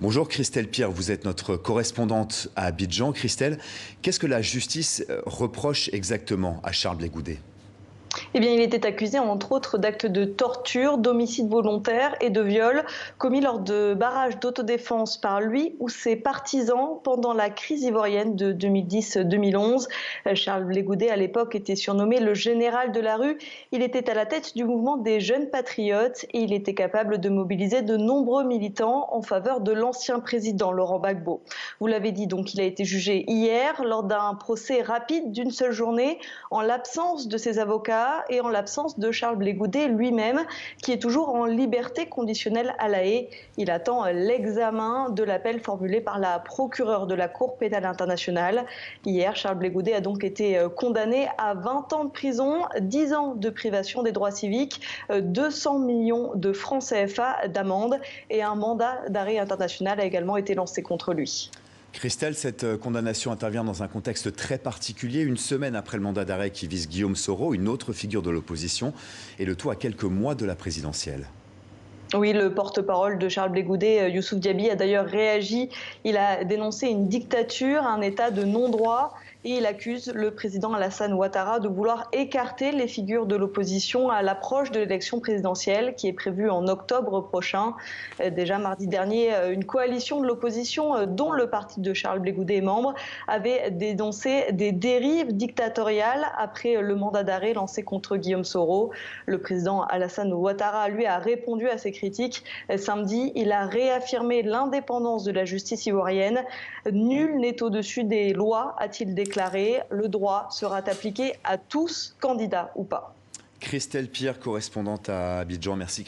Bonjour Christelle Pierre, vous êtes notre correspondante à Abidjan. Christelle, qu'est-ce que la justice reproche exactement à Charles Blé Goudet ? Eh bien, il était accusé, entre autres, d'actes de torture, d'homicide volontaire et de viol commis lors de barrages d'autodéfense par lui ou ses partisans pendant la crise ivoirienne de 2010-2011. Charles Blé Goudet, à l'époque, était surnommé le général de la rue. Il était à la tête du mouvement des jeunes patriotes et il était capable de mobiliser de nombreux militants en faveur de l'ancien président Laurent Gbagbo. Vous l'avez dit, donc, il a été jugé hier lors d'un procès rapide d'une seule journée en l'absence de ses avocats et en l'absence de Charles Blé Goudet lui-même, qui est toujours en liberté conditionnelle à La Haye. Il attend l'examen de l'appel formulé par la procureure de la Cour pénale internationale. Hier, Charles Blé Goudet a donc été condamné à 20 ans de prison, 10 ans de privation des droits civiques, 200 millions de francs CFA d'amende et un mandat d'arrêt international a également été lancé contre lui. Christelle, cette condamnation intervient dans un contexte très particulier, une semaine après le mandat d'arrêt qui vise Guillaume Soro, une autre figure de l'opposition, et le tout à quelques mois de la présidentielle. Oui, le porte-parole de Charles Blé Goudet, Youssouf Diaby, a d'ailleurs réagi. Il a dénoncé une dictature, un état de non-droit, et il accuse le président Alassane Ouattara de vouloir écarter les figures de l'opposition à l'approche de l'élection présidentielle qui est prévue en octobre prochain. Déjà mardi dernier, une coalition de l'opposition, dont le parti de Charles Blé Goudet est membre, avait dénoncé des dérives dictatoriales après le mandat d'arrêt lancé contre Guillaume Soro. Le président Alassane Ouattara, lui, a répondu à ces critiques. Samedi, il a réaffirmé l'indépendance de la justice ivoirienne. Nul n'est au-dessus des lois, a-t-il déclaré. Le droit sera appliqué à tous, candidats ou pas. Christelle Pierre, correspondante à Abidjan, merci.